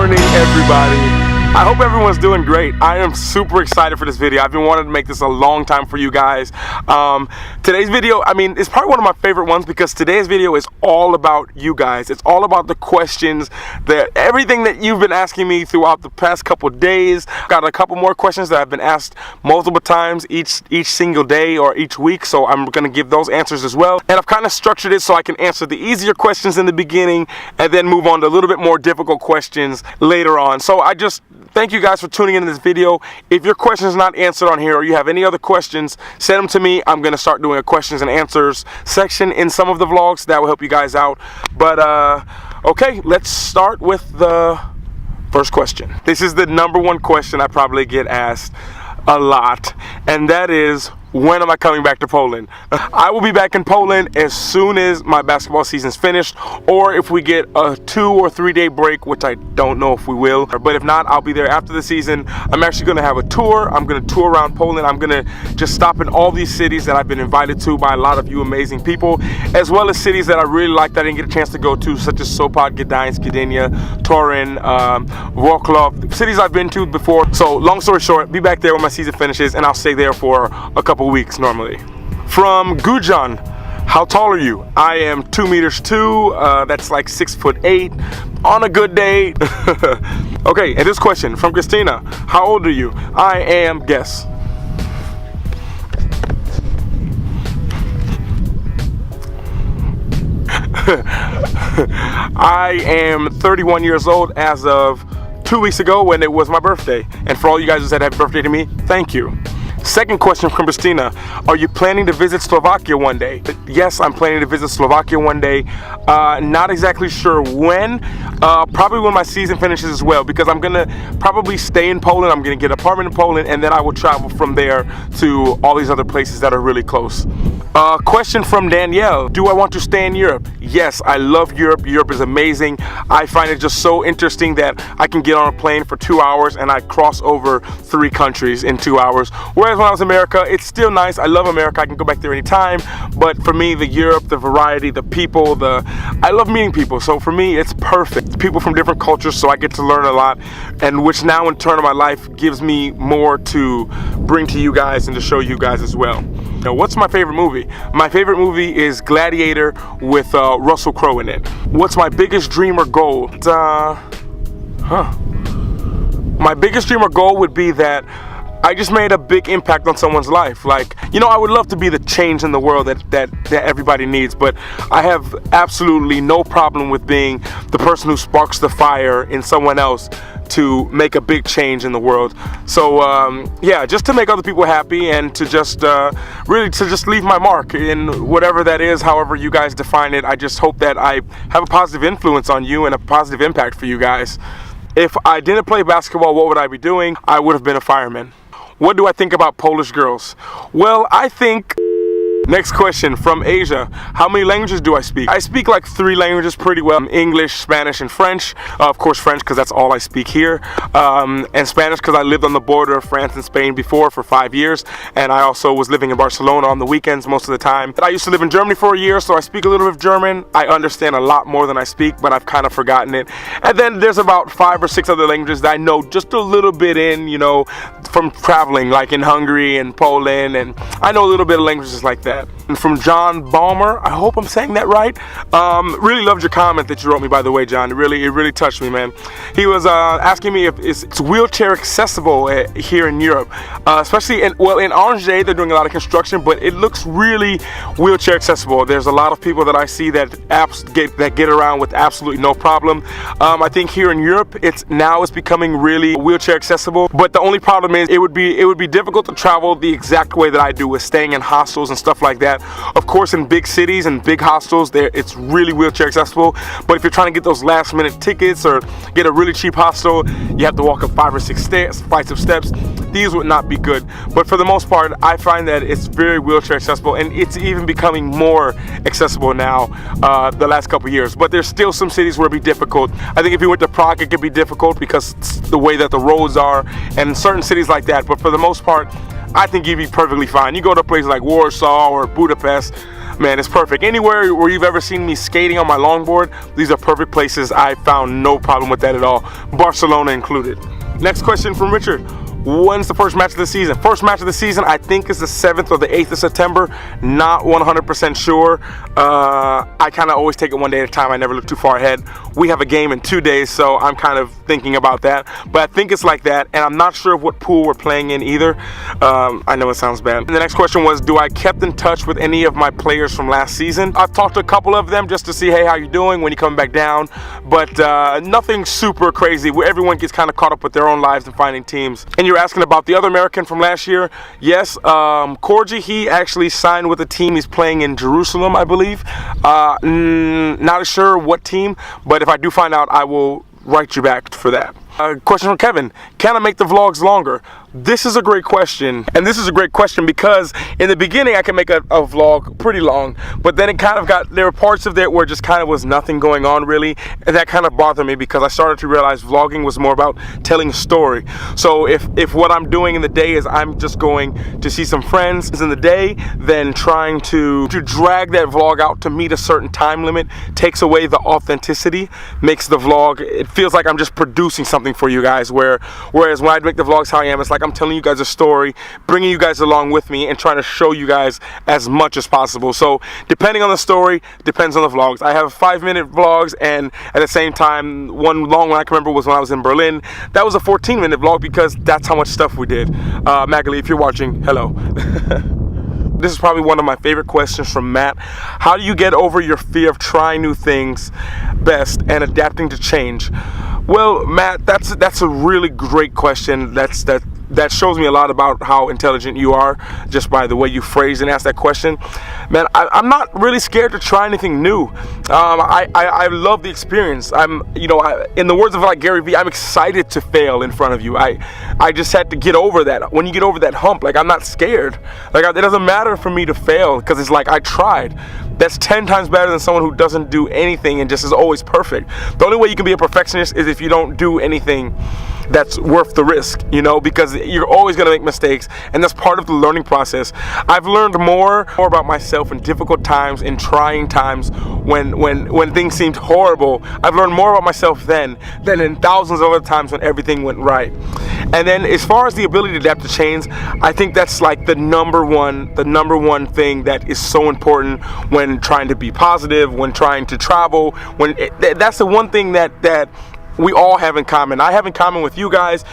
morning, everybody. I hope everyone's doing great. I am super excited for this video. I've been wanting to make this a long time for you guys. Today's video, it's probably one of my favorite ones because today's video is all about you guys. It's all about the questions, everything that you've been asking me throughout the past couple days. Got a couple more questions that I've been asked multiple times each single day or each week, so I'm gonna give those answers as well. And I've kind of structured it so I can answer the easier questions in the beginning and then move on to a little bit more difficult questions later on. So I just thank you guys for tuning into this video. If your question is not answered on here or you have any other questions, send them to me. I'm going to start doing a questions and answers section in some of the vlogs. That will help you guys out. But okay, let's start with the first question. This is the #1 question I probably get asked a lot, and that is, when am I coming back to Poland? I will be back in Poland as soon as my basketball season's finished, or if we get a 2 or 3 day break, which I don't know if we will. But if not, I'll be there after the season. I'm actually gonna have a tour. I'm gonna tour around Poland. I'm gonna just stop in all these cities that I've been invited to by a lot of you amazing people, as well as cities that I really like that I didn't get a chance to go to, such as Sopot, Gdańsk, Gdynia, Torun, Wrocław, cities I've been to before. So long story short, be back there when my season finishes, and I'll stay there for a couple weeks normally. From Gujan, how tall are you? I am 2'2". That's like 6'8" on a good day. Okay, and this question from Christina, how old are you? I am, guess. I am 31 years old as of 2 weeks ago when it was my birthday. And for all you guys who said happy birthday to me, thank you. Second question from Christina, are you planning to visit Slovakia one day? Yes, I'm planning to visit Slovakia one day. Not exactly sure when, probably when my season finishes as well, because I'm gonna probably stay in Poland. I'm gonna get an apartment in Poland, and then I will travel from there to all these other places that are really close. Question from Danielle, do I want to stay in Europe? Yes, I love Europe. Europe is amazing. I find it just so interesting that I can get on a plane for 2 hours and I cross over 3 countries in 2 hours. Whereas when I was in America, it's still nice. I love America. I can go back there anytime. But for me, the Europe, the variety, the people, I love meeting people. So for me, it's perfect. People from different cultures, so I get to learn a lot, and which now in turn of my life gives me more to bring to you guys and to show you guys as well. Now, what's my favorite movie? My favorite movie is Gladiator with Russell Crowe in it. What's my biggest dream or goal? My biggest dream or goal would be that I just made a big impact on someone's life. Like, you know, I would love to be the change in the world that everybody needs, but I have absolutely no problem with being the person who sparks the fire in someone else to make a big change in the world. So yeah, just to make other people happy and to just really to just leave my mark in whatever that is, however you guys define it. I just hope that I have a positive influence on you and a positive impact for you guys. If I didn't play basketball, what would I be doing? I would have been a fireman. What do I think about Polish girls? Well, I think... Next question from Asia. How many languages do I speak? I speak like 3 languages pretty well. English, Spanish, and French. Of course, French because that's all I speak here. And Spanish because I lived on the border of France and Spain before for 5 years. And I also was living in Barcelona on the weekends most of the time. I used to live in Germany for a year, so I speak a little bit of German. I understand a lot more than I speak, but I've kind of forgotten it. And then there's about 5 or 6 other languages that I know just a little bit in, you know, from traveling, like in Hungary and Poland. And I know a little bit of languages like that. And from John Balmer, I hope I'm saying that right. Really loved your comment that you wrote me, by the way, John. It really touched me, man. He was asking me if it's wheelchair accessible here in Europe, especially in Angers. They're doing a lot of construction, but it looks really wheelchair accessible. There's a lot of people that I see that get around with absolutely no problem. I think here in Europe, it's becoming really wheelchair accessible. But the only problem is it would be difficult to travel the exact way that I do, with staying in hostels and stuff like that. Of course, in big cities and big hostels, it's really wheelchair accessible. But if you're trying to get those last minute tickets or get a really cheap hostel, you have to walk up 5 or 6 flights of steps. These would not be good. But for the most part, I find that it's very wheelchair accessible, and it's even becoming more accessible now the last couple of years. But there's still some cities where it'd be difficult. I think if you went to Prague, it could be difficult because the way that the roads are, and certain cities like that. But for the most part, I think you'd be perfectly fine. You go to a place like Warsaw or Budapest, Man, it's perfect. Anywhere where you've ever seen me skating on my longboard, these are perfect places. I found no problem with that at all, Barcelona included. Next question from Richard. When's the first match of the season? First match of the season, I think, is the 7th or the 8th of September. Not 100% sure. I kind of always take it one day at a time. I never look too far ahead. We have a game in 2 days, so I'm kind of thinking about that. But I think it's like that, and I'm not sure of what pool we're playing in either. I know it sounds bad. And the next question was, do I kept in touch with any of my players from last season? I've talked to a couple of them just to see, hey, how you doing, when you coming back down? But nothing super crazy. Everyone gets kind of caught up with their own lives and finding teams. And you're asking about the other American from last year. Yes, Corgi, he actually signed with a team. He's playing in Jerusalem, I believe. Not sure what team, but if I do find out, I will write you back for that. Question from Kevin. Can I make the vlogs longer? This is a great question, and this is a great question because in the beginning I can make a vlog pretty long, but then it kind of there were parts of it where just kind of was nothing going on really, and that kind of bothered me because I started to realize vlogging was more about telling a story. So if what I'm doing in the day is I'm just going to see some friends in the day, then trying to drag that vlog out to meet a certain time limit takes away the authenticity, makes the vlog, it feels like I'm just producing something for you guys, whereas when I make the vlogs how I am, it's like I'm telling you guys a story, bringing you guys along with me, and trying to show you guys as much as possible. So depending on the story, depends on the vlogs. I have 5-minute vlogs, and at the same time, one long one I can remember was when I was in Berlin. That was a 14-minute vlog because that's how much stuff we did. Magali, if you're watching, hello. This is probably one of my favorite questions from Matt. How do you get over your fear of trying new things best and adapting to change? Well, Matt, that's a really great question. That shows me a lot about how intelligent you are, just by the way you phrase and ask that question. Man, I'm not really scared to try anything new. I love the experience. In the words of like Gary Vee, I'm excited to fail in front of you. I just had to get over that. When you get over that hump, like I'm not scared. Like it doesn't matter for me to fail because it's like I tried. That's 10 times better than someone who doesn't do anything and just is always perfect. The only way you can be a perfectionist is if you don't do anything that's worth the risk, because you're always going to make mistakes, and that's part of the learning process. I've learned more about myself in difficult times, in trying times, when things seemed horrible. I've learned more about myself then than in thousands of other times when everything went right. And then as far as the ability to adapt to change, I think that's like the number one thing that is so important when trying to be positive, when trying to travel, that's the one thing that we all have in common. I have in common with you guys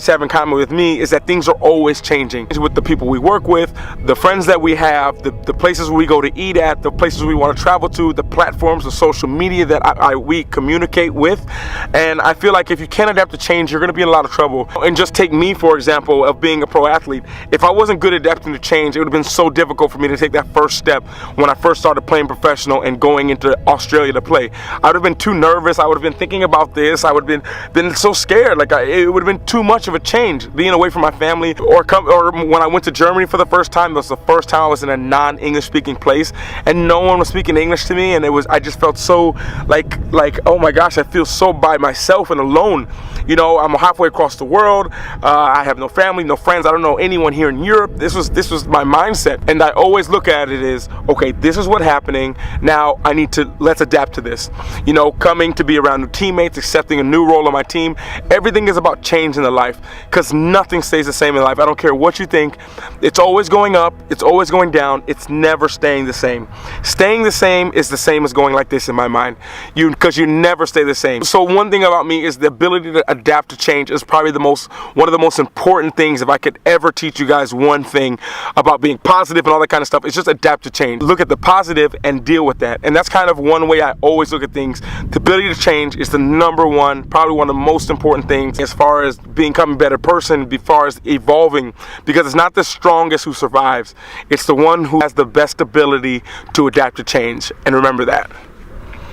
have in common with me, is that things are always changing. With the people we work with, the friends that we have, the places we go to eat at, the places we want to travel to, the platforms, the social media that we communicate with. And I feel like if you can't adapt to change, you're going to be in a lot of trouble. And just take me, for example, of being a pro athlete. If I wasn't good at adapting to change, it would have been so difficult for me to take that first step when I first started playing professional and going into Australia to play. I would have been too nervous. I would have been thinking about this. I would have been so scared. Like it would have been too much of a change being away from my family, or when I went to Germany for the first time. It was the first time I was in a non-English speaking place and no one was speaking English to me, and I just felt so like oh my gosh, I feel so by myself and alone. I'm halfway across the world. I have no family, no friends. I don't know anyone here in Europe. This was my mindset, and I always look at it as, okay, this is what's happening. Now let's adapt to this. Coming to be around new teammates, accepting a new role on my team. Everything is about change in the life, because nothing stays the same in life. I don't care what you think. It's always going up. It's always going down. It's never staying the same. Staying the same is the same as going like this in my mind, because you never stay the same. So one thing about me is the ability to adapt to change is probably one of the most important things. If I could ever teach you guys one thing about being positive and all that kind of stuff, it's just adapt to change. Look at the positive and deal with that. And that's kind of one way I always look at things. The ability to change is the number one, probably one of the most important things as far as becoming a better person, as far as evolving, because it's not the strongest who survives. It's the one who has the best ability to adapt to change. And remember that.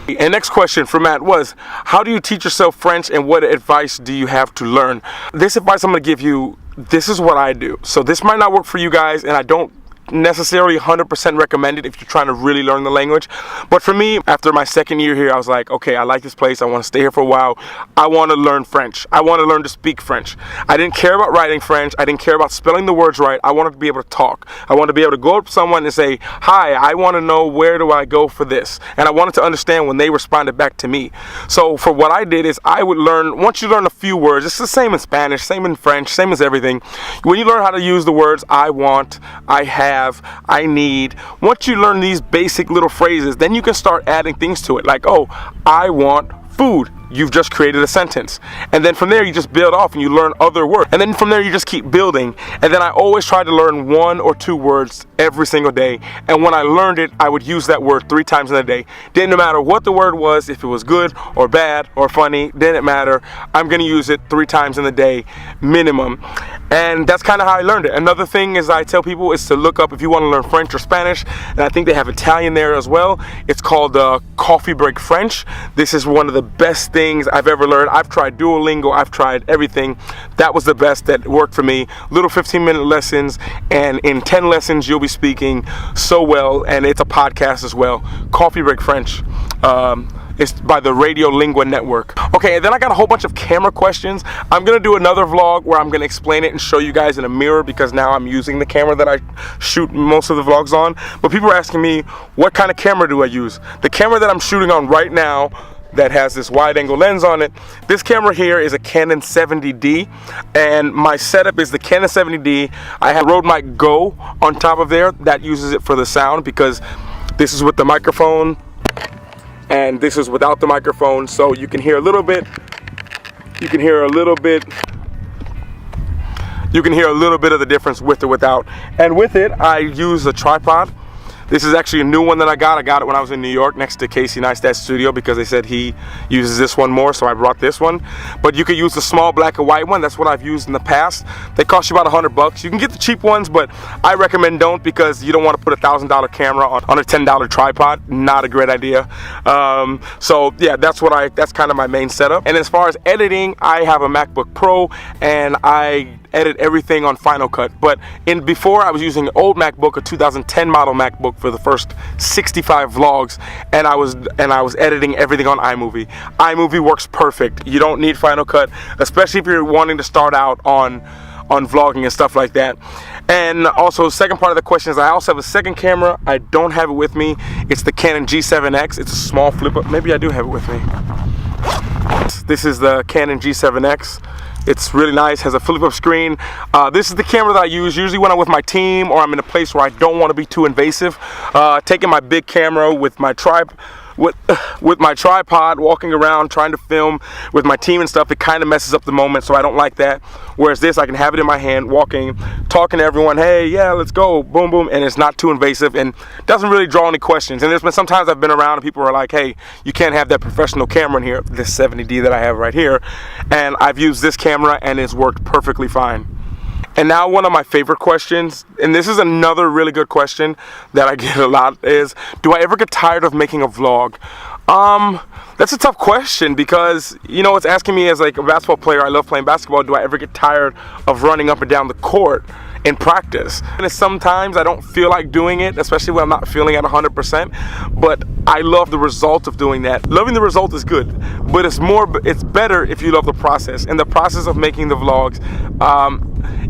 And next question from Matt was, how do you teach yourself French, and what advice do you have to learn? This advice I'm going to give you, this is what I do. So this might not work for you guys, and I don't necessarily 100% recommended if you're trying to really learn the language. But for me, after my second year here, I was like, okay, I like this place. I want to stay here for a while. I want to learn French. I want to learn to speak French. I didn't care about writing French. I didn't care about spelling the words right. I wanted to be able to talk. I wanted to be able to go up to someone and say, hi, I want to know where do I go for this? And I wanted to understand when they responded back to me. So for what I did is I would learn, once you learn a few words, it's the same in Spanish, same in French, same as everything. When you learn how to use the words I want, I have, I need, once you learn these basic little phrases, then you can start adding things to it. Like, oh, I want food. You've just created a sentence. And then from there, you just build off and you learn other words. And then from there, you just keep building. And then I always tried to learn 1 or 2 words every single day. And when I learned it, I would use that word 3 times in a day. Didn't matter what the word was, if it was good or bad or funny, didn't matter. I'm going to use it 3 times in a day minimum. And that's kind of how I learned it. Another thing is I tell people is to look up if you want to learn French or Spanish. And I think they have Italian there as well. It's called Coffee Break French. This is one of the best things I've ever learned. I've tried Duolingo, I've tried everything. That was the best that worked for me. Little 15-minute lessons, and in 10 lessons you'll be speaking so well, and it's a podcast as well. Coffee Break French. It's by the Radio Lingua Network. Okay, and then I got a whole bunch of camera questions. I'm gonna do another vlog where I'm gonna explain it and show you guys in a mirror, because now I'm using the camera that I shoot most of the vlogs on. But people are asking me, what kind of camera do I use? The camera that I'm shooting on right now that has this wide angle lens on it. This camera here is a Canon 70D, and my setup is the Canon 70D. I have Rode Mic Go on top of there that uses it for the sound, because this is with the microphone and this is without the microphone, so you can hear a little bit. You can hear a little bit. You can hear a little bit of the difference with or without. And with it, I use a tripod. This is actually a new one that I got. I got it when I was in New York next to Casey Neistat's studio, because they said he uses this one more, so I brought this one. But you could use the small black and white one. That's what I've used in the past. They cost you about $100. You can get the cheap ones, but I recommend don't, because you don't want to put a $1,000 camera on a $10 tripod. Not a great idea. So yeah, that's kind of my main setup. And as far as editing, I have a MacBook Pro, and I edit everything on Final Cut. But before, I was using an old MacBook, a 2010 model MacBook, for the first 65 vlogs, and I was editing everything on iMovie. iMovie works perfect. You don't need Final Cut, especially if you're wanting to start out on vlogging and stuff like that. And also, second part of the question is I also have a second camera. I don't have it with me. It's the Canon G7X. It's a small flip up. Maybe I do have it with me. This is the Canon G7X. It's really nice, has a flip-up screen. This is the camera that I use usually when I'm with my team or I'm in a place where I don't want to be too invasive. Taking my big camera with my with my tripod, walking around trying to film with my team and stuff, it kind of messes up the moment, so I don't like that. Whereas this, I can have it in my hand, walking, talking to everyone, hey, yeah, let's go, boom, boom, and it's not too invasive and doesn't really draw any questions. And there's been sometimes I've been around and people are like, hey, you can't have that professional camera in here, this 70D that I have right here, and I've used this camera and it's worked perfectly fine. And now one of my favorite questions, and this is another really good question that I get a lot, is do I ever get tired of making a vlog? That's a tough question, because, you know, it's asking me as like a basketball player, I love playing basketball, do I ever get tired of running up and down the court in practice? And sometimes I don't feel like doing it, especially when I'm not feeling at 100%, but I love the result of doing that. Loving the result is good, but it's better if you love the process, and the process of making the vlogs.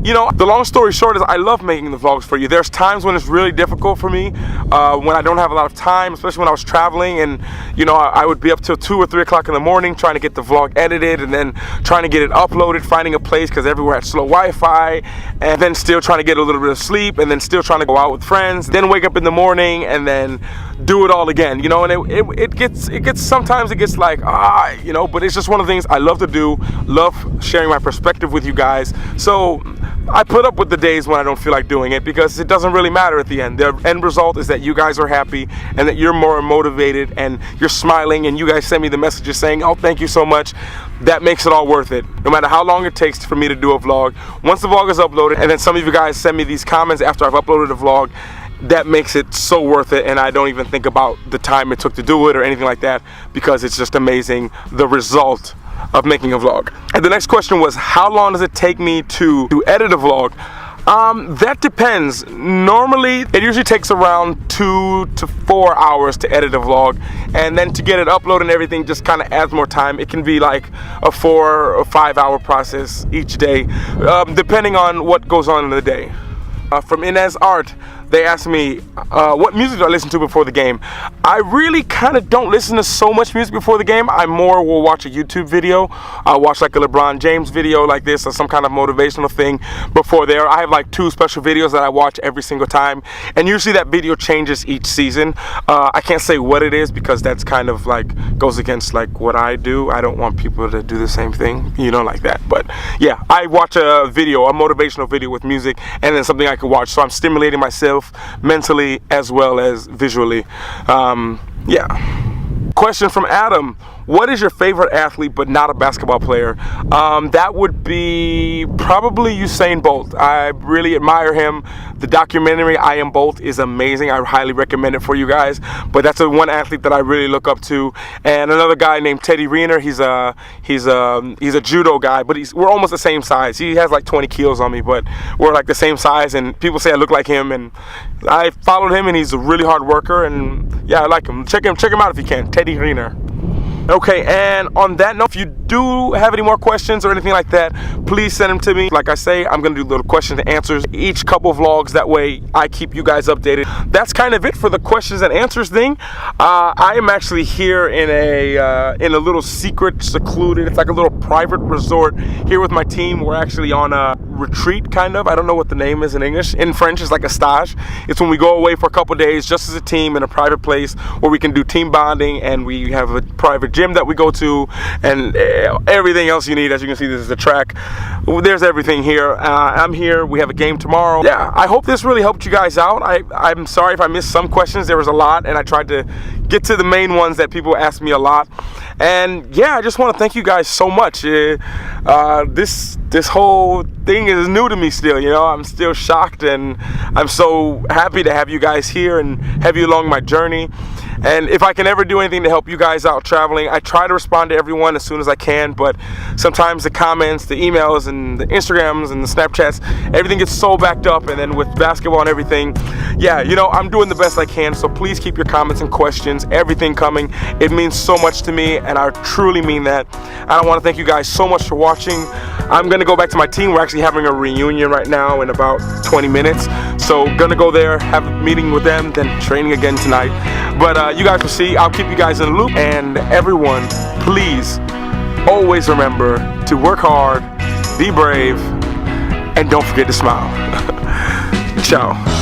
You know, the long story short is I love making the vlogs for you. There's times when it's really difficult for me, when I don't have a lot of time, especially when I was traveling, and you know, I would be up till 2 or 3 o'clock in the morning trying to get the vlog edited, and then trying to get it uploaded, finding a place because everywhere had slow Wi-Fi, and then still trying to get a little bit of sleep, and then still trying to go out with friends, then wake up in the morning and then do it all again, you know. And it gets sometimes it gets like, you know, but it's just one of the things I love to do, love sharing my perspective with you guys. So I put up with the days when I don't feel like doing it, because it doesn't really matter at the end. The end result is that you guys are happy and that you're more motivated and you're smiling, and you guys send me the messages saying, oh, thank you so much. That makes it all worth it, no matter how long it takes for me to do a vlog. Once the vlog is uploaded, and then some of you guys send me these comments after I've uploaded a vlog, that makes it so worth it, and I don't even think about the time it took to do it or anything like that, because it's just amazing, the result of making a vlog. And the next question was, how long does it take me to edit a vlog? That depends. Normally, it usually takes around 2 to 4 hours to edit a vlog, and then to get it uploaded and everything just kind of adds more time. It can be like a 4 or 5 hour process each day, depending on what goes on in the day. From Inez Art, they asked me what music do I listen to before the game. I really kind of don't listen to so much music before the game. I more will watch a YouTube video. I'll watch like a LeBron James video like this, or some kind of motivational thing before there. I have like 2 special videos that I watch every single time, and usually that video changes each season. I can't say what it is because that's kind of like goes against like what I do. I don't want people to do the same thing, you know, like that. But yeah, I watch a video, a motivational video with music, and then something I can watch, so I'm stimulating myself mentally as well as visually. Yeah. Question from Adam: what is your favorite athlete but not a basketball player? That would be probably Usain Bolt. I really admire him. The documentary I Am Bolt is amazing. I highly recommend it for you guys. But that's the one athlete that I really look up to. And another guy named Teddy Riner. He's a judo guy, but we're almost the same size. He has like 20 kilos on me, but we're like the same size. And people say I look like him. And I followed him, and he's a really hard worker. And yeah, I like him. Check him out if you can. Teddy Riner. Okay, and on that note, if you do have any more questions or anything like that, please send them to me. Like I say, I'm gonna do little questions and answers each couple vlogs. That way I keep you guys updated. That's kind of it for the questions and answers thing. I am actually here in a little secret, secluded, it's like a little private resort here with my team. We're actually on a retreat, kind of. I don't know what the name is in English. In French, it's like a stage. It's when we go away for a couple days just as a team in a private place where we can do team bonding, and we have a private gym that we go to, and everything else you need. As you can see, this is the track. There's everything here. I'm here. We have a game tomorrow. Yeah, I hope this really helped you guys out. I'm sorry if I missed some questions. There was a lot, and I tried to get to the main ones that people ask me a lot. And yeah, I just want to thank you guys so much. This whole thing is new to me still, you know. I'm still shocked, and I'm so happy to have you guys here and have you along my journey. And if I can ever do anything to help you guys out traveling, I try to respond to everyone as soon as I can, but sometimes the comments, the emails, and the Instagrams and the Snapchats, everything gets so backed up. And then with basketball and everything, yeah, you know, I'm doing the best I can. So please keep your comments and questions, everything coming. It means so much to me, and I truly mean that. And I want to thank you guys so much for watching. I'm gonna go back to my team. We're actually having a reunion right now in about 20 minutes. So gonna go there, have a meeting with them, then training again tonight. But you guys will see. I'll keep you guys in the loop. And everyone, please always remember to work hard, be brave, and don't forget to smile. Ciao.